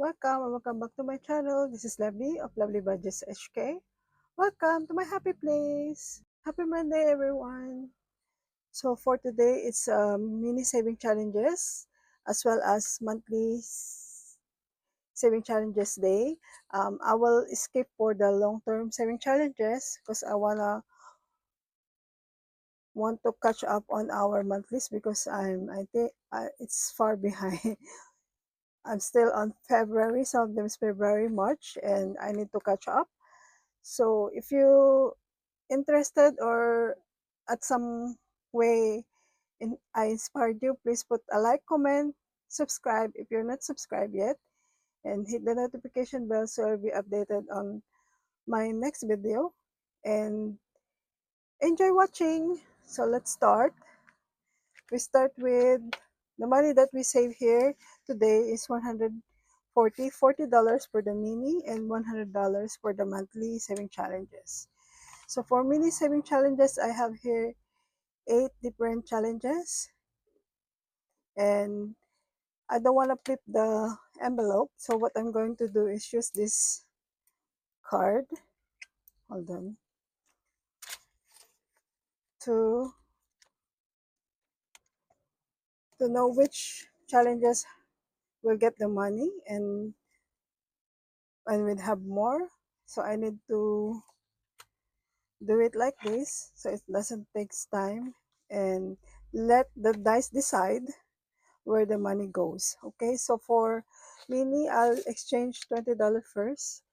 welcome and welcome back to my channel. This is Lovely of Lovely Budgets HK. Welcome to my happy place. Happy Monday, everyone. So for today, it's mini saving challenges as well as monthly saving challenges day. I will skip for the long-term saving challenges because I want to catch up on our monthlies because I think it's far behind. I'm still on February, sometimes February, March, and I need to catch up. So if you interested or at some way I inspired you, please put a like, comment, subscribe if you're not subscribed yet, and hit the notification bell so you'll be updated on my next video. And enjoy watching. So let's start. We start with the money that we save here today is $40 for the mini and $100 for the monthly saving challenges. So for mini saving challenges, I have here 8 different challenges, and I don't want to flip the envelope. So what I'm going to do is use this card, hold on, to know which challenges will get the money and we'll have more. So I need to do it like this so it doesn't take time, and let the dice decide where the money goes. Okay, so for mini, I'll exchange $20 first,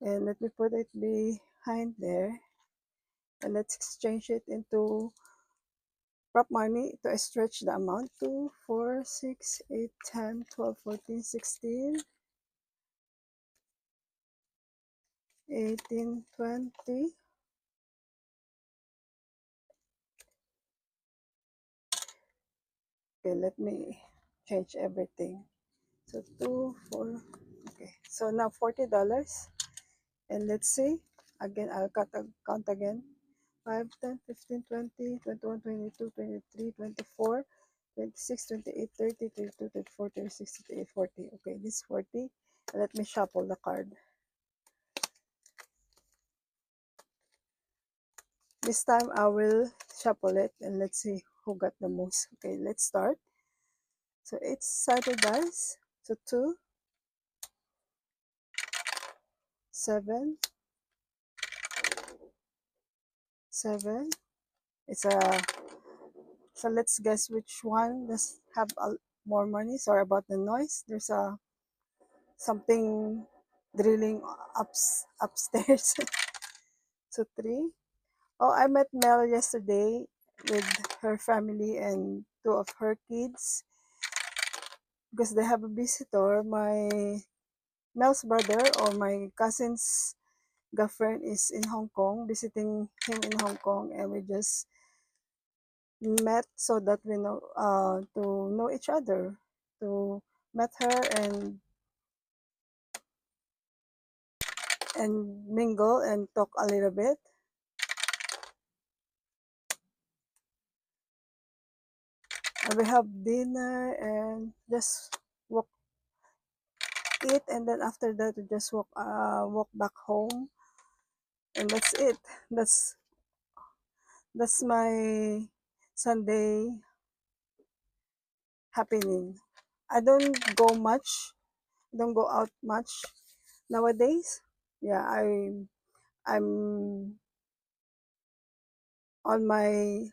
and let me put it behind there, and let's exchange it into prop money to stretch the amount to 4, 6, 8, 10, 12, 14, 16, 18, 20. Okay, let me change everything. So 2, 4, okay. So now $40. And let's see. Again, I'll count again. 5, 10, 15, 20, 21, 22, 23, 24, 26, 28, 30, 32, 34, 36, 38, 40. Okay, this is 40. Let me shuffle the card. This time I will shuffle it and let's see who got the most. Okay, let's start. So it's sided dice. So 2, 7, 7. It's a, so let's guess which one does have more money. Sorry about the noise. There's a something drilling upstairs. So 3. Oh, I met Mel yesterday with her family and 2 of her kids because they have a visitor. My Mel's brother or my cousin's girlfriend is in Hong Kong, visiting him in Hong Kong, and we just met so that we know to know each other, to met her and mingle and talk a little bit. And we have dinner and just walk, eat, and then after that we just walk back home, and that's it. That's my Sunday happening. I don't go out much nowadays. Yeah, I'm on my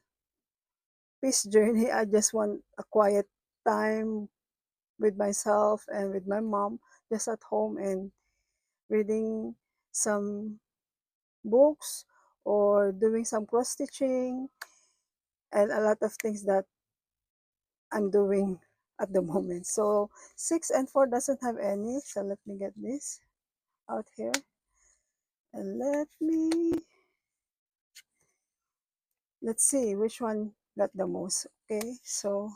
peace journey. I just want a quiet time with myself and with my mom, just at home and reading some books or doing some cross stitching and a lot of things that I'm doing at the moment. So 6 and 4 doesn't have any. So let me get this out here and let's see which one got the most. Okay, so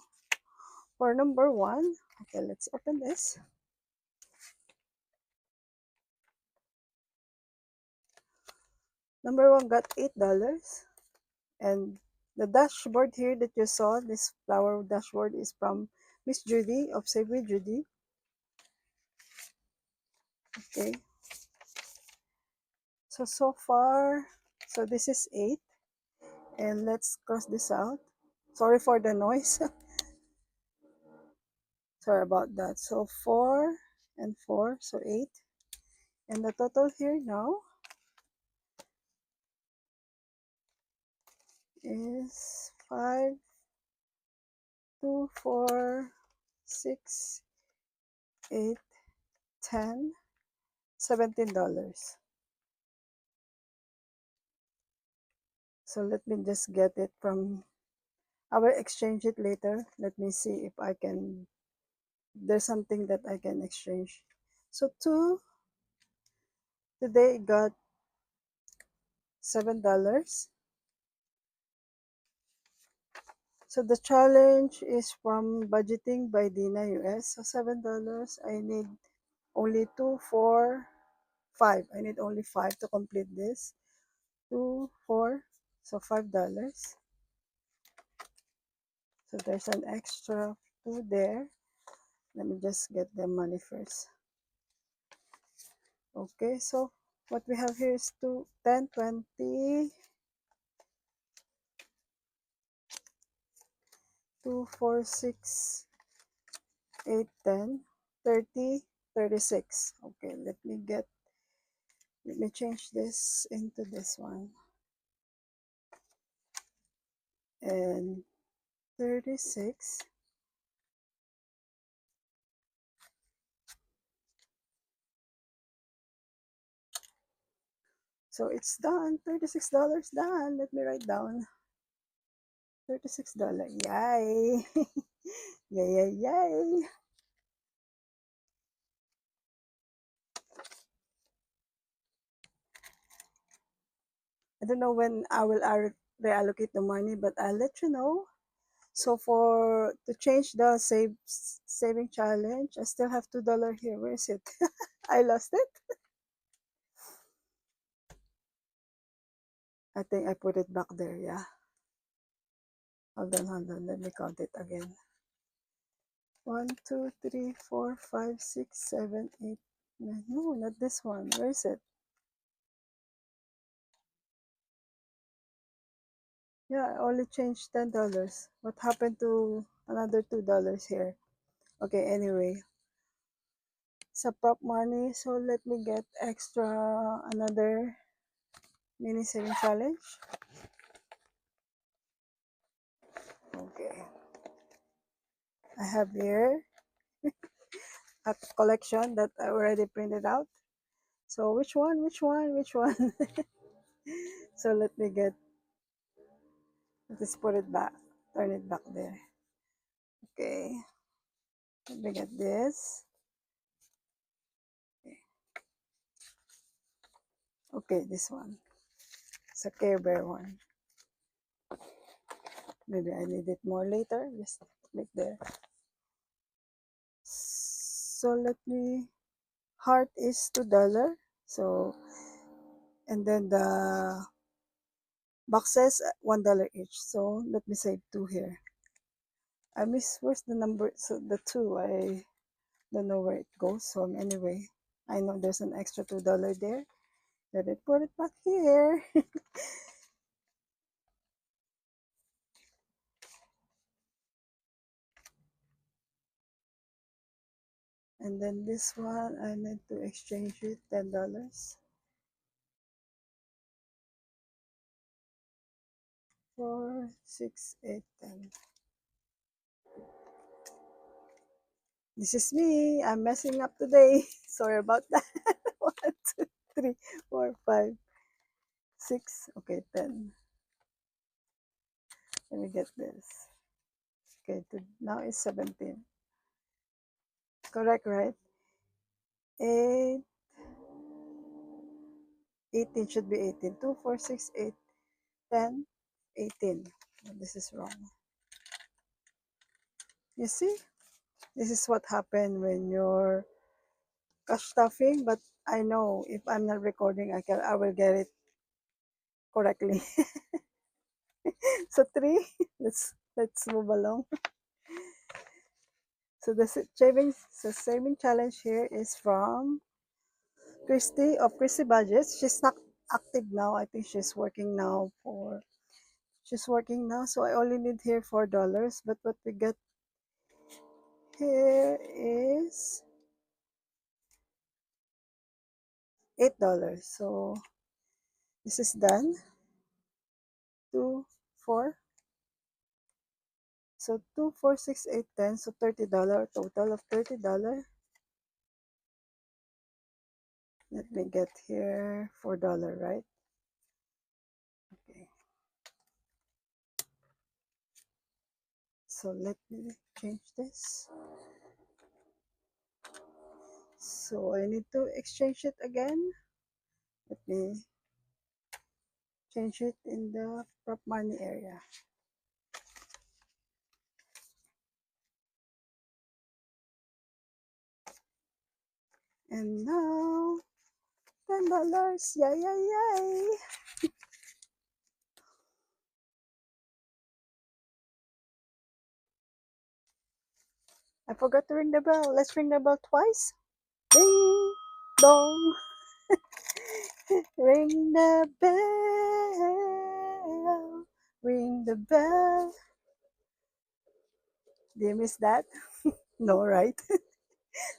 for number 1, okay, let's open this. Number 1 got $8, and the dashboard here that you saw, this flower dashboard, is from Miss Judy of Save with Judy. Okay. So far, so this is 8. And let's cross this out. Sorry for the noise. Sorry about that. So 4 and 4, so 8. And the total here now is 5, 2, 4, 6, 8, 10, $17. So let me just get it from, I will exchange it later. Let me see if I can, there's something that I can exchange. So 2, today got $7. So the challenge is from Budgeting by Dina US. So $7. I need only 2, 4, 5. I need only 5 to complete this. 2, 4, so $5. So there's an extra 2 there. Let me just get the money first. Okay, so what we have here is 2, 10, 20, 2, 4, 6, 8, 10, 30, 36. Okay, let me change this into this one. And 36. So it's done. $36 done. Let me write down. $36. Yay! Yay, yay, yay! I don't know when I will reallocate the money, but I'll let you know. So for to change the saving challenge, I still have $2 here. Where is it? I lost it. I think I put it back there. Yeah. Hold on, hold on. Let me count it again. 1, 2, 3, 4, 5, 6, 7, 8, 9. No, not this one. Where is it? Yeah, I only changed $10. What happened to another $2 here? Okay, anyway. Sa prop money, so let me get extra another mini saving challenge. Okay. I have here a collection that I already printed out. So which one? So let me let's put it back, turn it back there. Okay. Let me get this. Okay, this one. It's a Care Bear one. Maybe I need it more later. Just click there. So let me, heart is $2. So, and then the boxes, $1 each. So let me save 2 here. I miss, where's the number? So the 2, I don't know where it goes. So anyway, I know there's an extra $2 there. Let me put it back here. And then this one, I need to exchange it, $10. 4, 6, 8, 10. This is me. I'm messing up today. Sorry about that. 1, 2, 3, 4, 5, 6. Okay, 10. Let me get this. Okay, now it's 17. Correct, right? 8, 18 should be 18. 2, 4, 6, 8, 10, 18. Oh, this is wrong. You see? This is what happened when you're cash stuffing, but I know if I'm not recording, I will get it correctly. So 3, let's move along. So the saving challenge here is from Christy of Christy Budgets. She's not active now. I think she's working now. So I only need here $4. But what we get here is $8. So this is done. 2, 4. So 2, 4, 6, 8, 10. So $30 total of $30. Let me get here $4, right? Okay. So let me change this. So I need to exchange it again. Let me change it in the prop money area. And now $10. Yay, yay, yay. I forgot to ring the bell. Let's ring the bell twice. Ding dong. Ring the bell. Ring the bell. Do you miss that? No, right?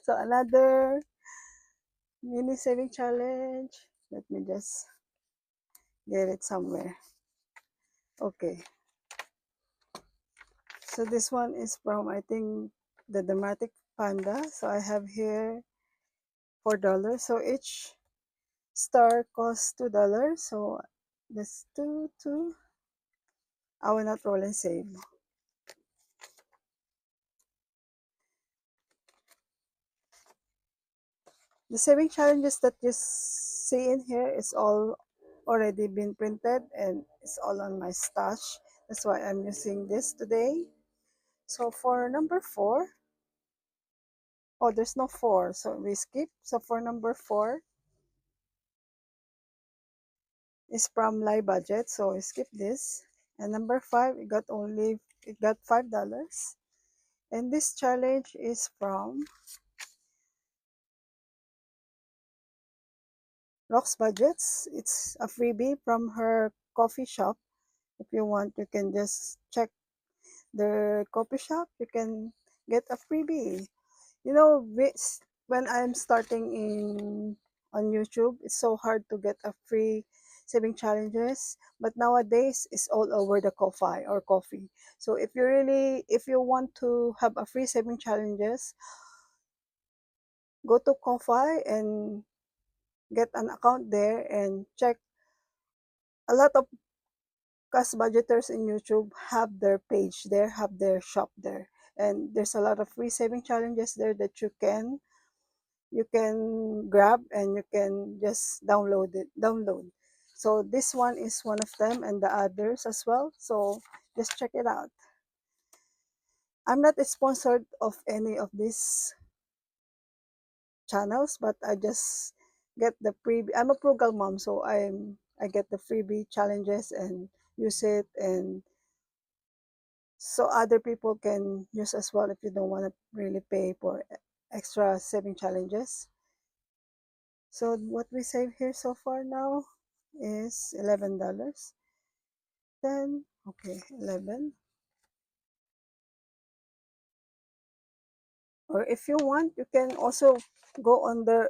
So another mini saving challenge. Let me just get it somewhere. Okay. So this one is from, I think, the Dramatic Panda. So I have here $4. So each star costs $2. So this two. I will not roll and save. The saving challenges that you see in here is all already been printed and it's all on my stash. That's why I'm using this today. So for number 4, oh, there's no 4, so we skip. So for number 4 is from Live Budget, so we skip this. And number 5, it got $5. And this challenge is from Rox Budgets. It's a freebie from her coffee shop. If you want, you can just check the coffee shop. You can get a freebie. You know, when I'm starting in on YouTube, it's so hard to get a free saving challenges. But nowadays, it's all over the coffee or coffee. So if you want to have a free saving challenges, go to Ko-Fi and get an account there and check. A lot of cost budgeters in YouTube have their page there, have their shop there, and there's a lot of free saving challenges there that you can grab and you can just download. So this one is one of them and the others as well. So just check it out. I'm not sponsored of any of these channels, but I just get the freebie. I'm a frugal mom, so I get the freebie challenges and use it, and so other people can use as well if you don't want to really pay for extra saving challenges. So what we save here so far now is $11. Then okay, 11. Or if you want, you can also go on the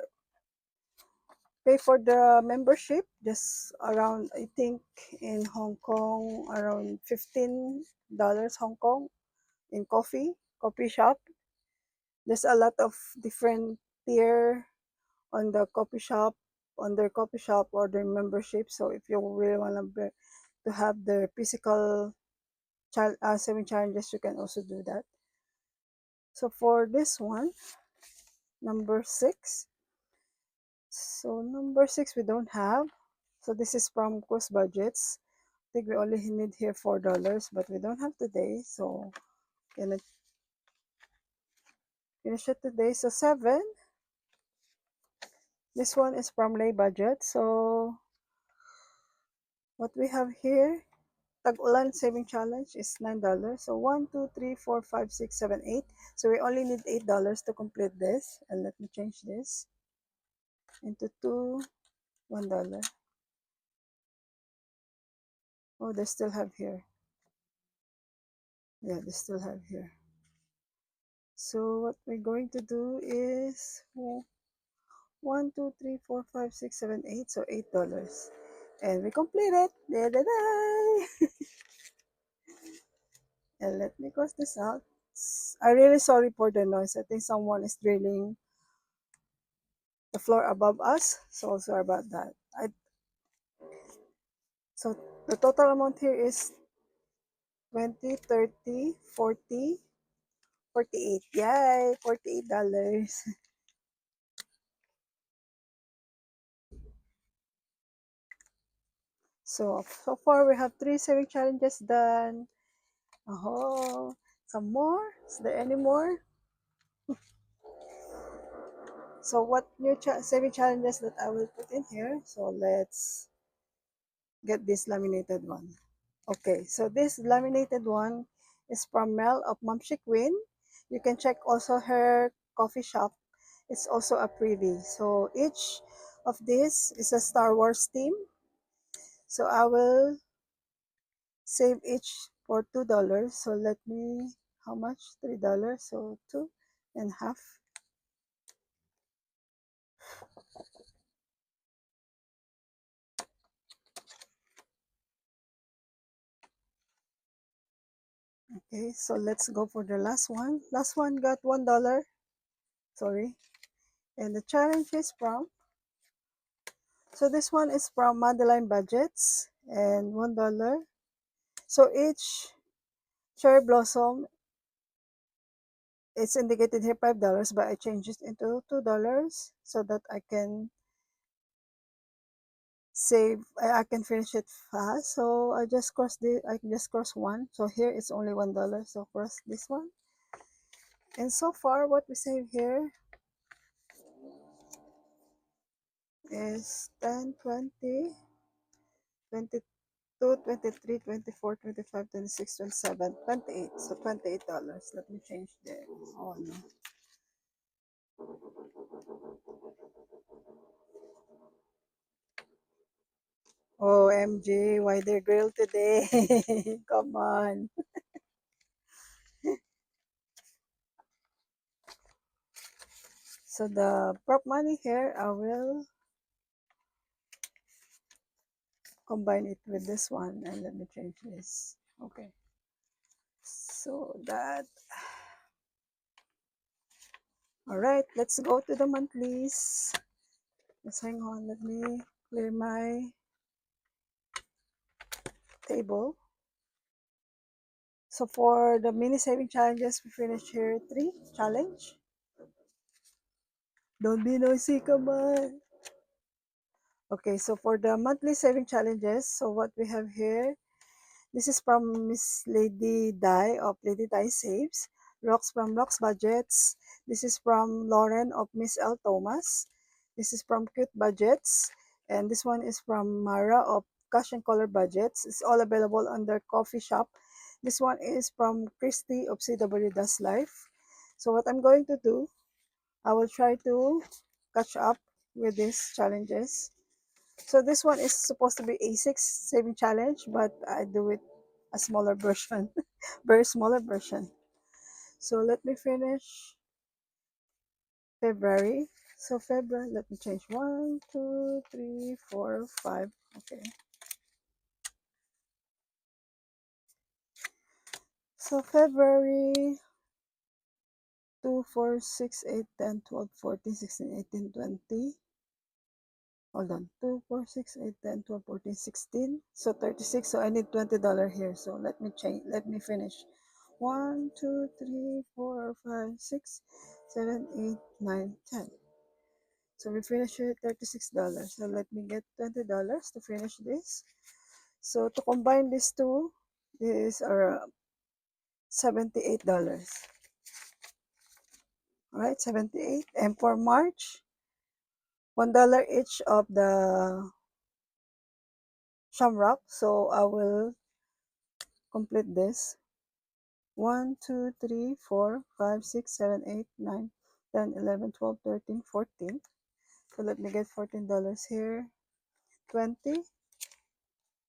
pay for the membership, just around, I think, in Hong Kong, around $15 Hong Kong in coffee shop. There's a lot of different tier on the coffee shop, on their coffee shop or their membership. So if you really want to have the physical saving challenges, you can also do that. So for this one, number 6. So number 6 we don't have. So this is from Cost Budgets. I think we only need here $4, but we don't have today. So gonna finish it today. So 7. This one is from Lay Budget. So what we have here, Tag-Ulan Saving Challenge is $9. So 1, 2, 3, 4, 5, 6, 7, 8. So we only need $8 to complete this. And let me change this. into two, $1. Oh, they still have here. Yeah, they still have here. So what we're going to do is 1, 2, 3, 4, 5, 6, 7, 8. So $8. And we complete it. Da, da, da. And let me cross this out. I'm really sorry for the noise. I think someone is drilling the floor above us. So sorry about that. So the total amount here is 20, 30, 40, 48. Yay! $48. So far we have 3 saving challenges done. Oh, some more? Is there any more? So what new saving challenges that I will put in here? So let's get this laminated one. Okay, so this laminated one is from Mel of Mamshi Queen. You can check also her coffee shop. It's also a preview. So each of these is a Star Wars theme. So I will save each for $2. So let me, how much? $3. So two and a half. Okay, so let's go for the last one. Last one got $1. Sorry. And the challenge is from, so this one is from Madeline Budgets and $1. So each cherry blossom, it's indicated here $5, but I changed it into $2 so that I can save, I can finish it fast. So I can just cross one. So here it's only $1. So cross this one. And so far what we save here is 10, 20, 22, 23, 24, 25, 26, 27, 28. So $28. Let me change the, oh no. OMG, why they're grilled today? Come on. So the prop money here, I will combine it with this one and let me change this. Okay. So that, all right, let's go to the monthlies. Just hang on, let me clear my table. So for the mini saving challenges, we finished here 3 challenge. Don't be noisy, come on. Okay, so for the monthly saving challenges, so what we have here, this is from Miss Lady Dai of Lady Dai Saves. Rocks from Rocks Budgets. This is from Lauren of Miss L. Thomas. This is from Cute Budgets. And this one is from Mara of Cash and Color Budgets. It's all available under Coffee Shop. This one is from Christy of CW Does Life. So what I'm going to do, I will try to catch up with these challenges. So this one is supposed to be a 6 saving challenge, but I do it a smaller version, very smaller version. So let me finish February. So February, let me change 1, 2, 3, 4, 5. Okay. So February 2, 4, 6, 8, 10, 12, 14, 16, 18, 20. Hold on. 2, 4, 6, 8, 10, 12, 14, 16. So 36. So I need $20 here. So let me change. Let me finish. 1, 2, 3, 4, 5, 6, 7, 8, 9, 10. So we finish here $36. So let me get $20 to finish this. So to combine these two, these are $78. All right, 78. And for March, $1 each of the shamrock. So I will complete this. 1, 2, 3, 4, 5, 6, 7, 8, 9, 10, 11, 12, 13, 14. So let me get $14 here, 20,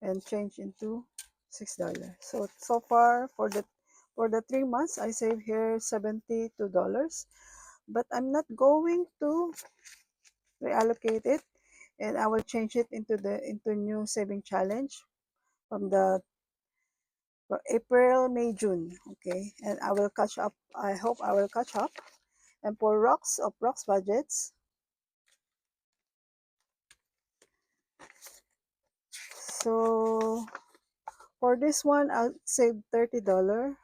and change into $6. So far for the 3 months, I save here $72, but I'm not going to reallocate it, and I will change it into new saving challenge from the for April, May, June. Okay, and I will catch up. I hope I will catch up. And for Rocks budgets, so for this one, I'll save $30.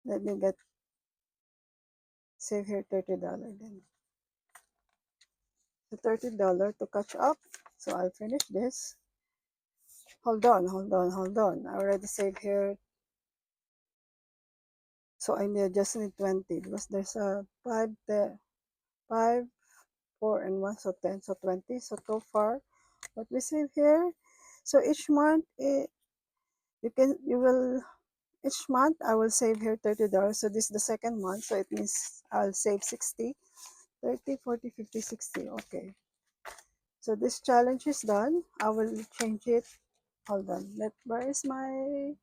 Let me get save here $30 then. So $30 to catch up. So I'll finish this. Hold on. I already saved here. So just need 20 because there's a 5, 4, and 1, so 10, so 20. So far, what we save here. So each month, you will each month I will save here $30. So this is the second month, so it means I'll save 60, 30, 40, 50, 60. Okay. So this challenge is done. I will change it. Hold on. Where is my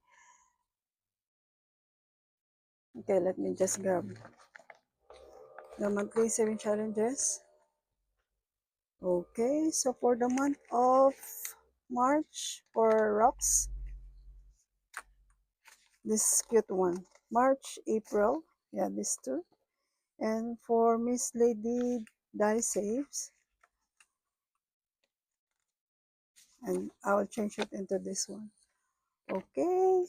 okay, let me just grab the monthly saving challenges. Okay, so for the month of March for rocks, this cute one. March, April, yeah, these two. And for Miss Lady Die Saves, and I will change it into this one. Okay.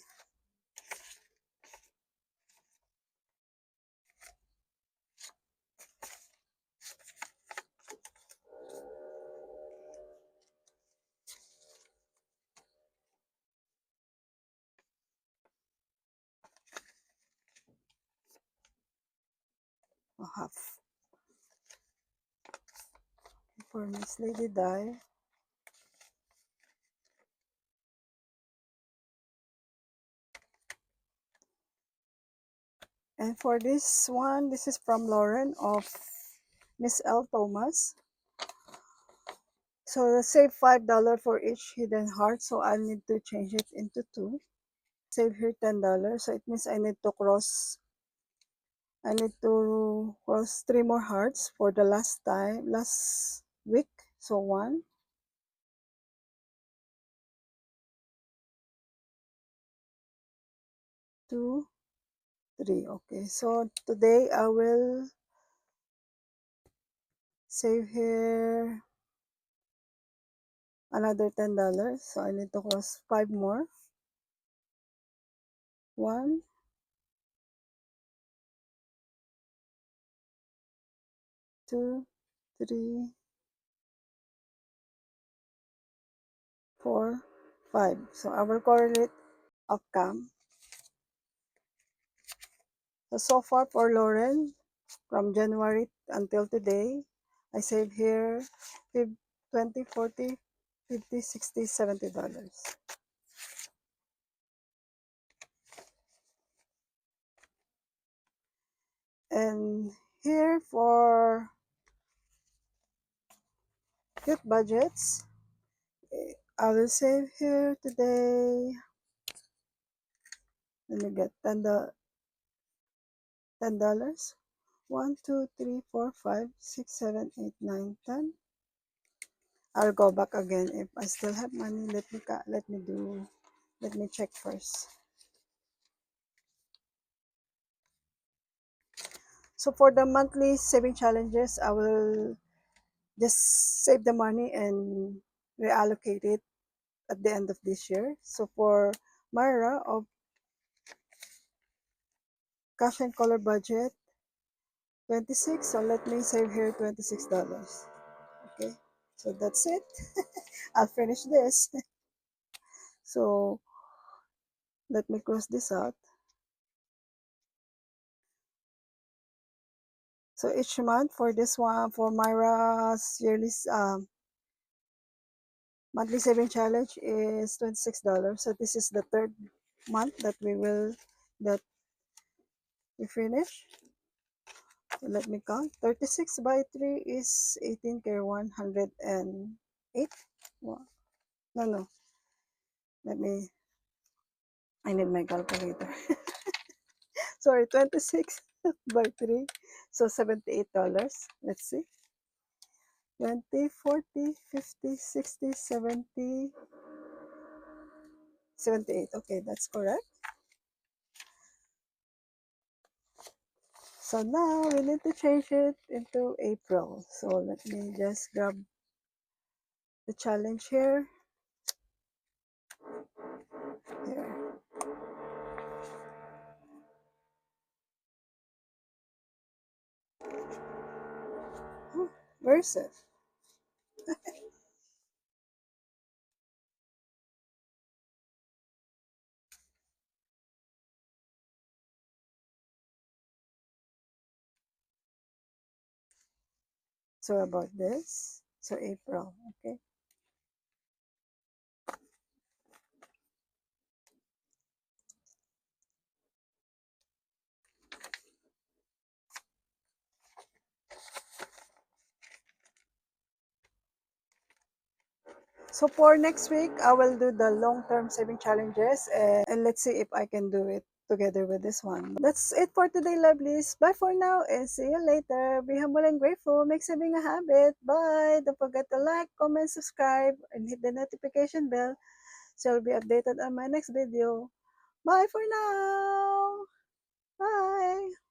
Half for Miss Lady Die. And for this one, this is from Lauren of Miss L. Thomas. So save $5 for each hidden heart. So I need to change it into two. Save here $10. So it means I need to cross 3 more hearts for the last week. So 1, 2, 3. Okay. So today I will save here another $10. So I need to cross 5 more. 1, 2, 3, 4, 5. So I will correlate outcome. So far for Lauren, from January until today, I save here 20, 40, 50, 60, $70. And here for cute budgets, I will save here today. Let me get $10. 1, 2, 3, 4, 5, 6, 7, 8, 9, 10. I'll go back again if I still have money. Let me check first. So for the monthly saving challenges, I will just save the money and reallocate it at the end of this year. So for Myra of cash and color budget, 26. So let me save here $26. Okay. So that's it. I'll finish this. So let me close this out. So each month for this one, for Myra's yearly monthly saving challenge is $26. So this is the third month that we finish. Let me count. 36 by 3 is 18 k 108. Well, no. Let me, I need my calculator. Sorry, 26 by 3. So $78. Let's see. 20, 40, 50, 60, 70, 78. Okay, that's correct. So now we need to change it into April. So let me just grab the challenge here. Here. Where is it? So about this. So April. Okay. So for next week, I will do the long-term saving challenges and let's see if I can do it together with this one. That's it for today, lovelies. Bye for now and see you later. Be humble and grateful. Make saving a habit. Bye. Don't forget to like, comment, subscribe, and hit the notification bell so you'll be updated on my next video. Bye for now. Bye.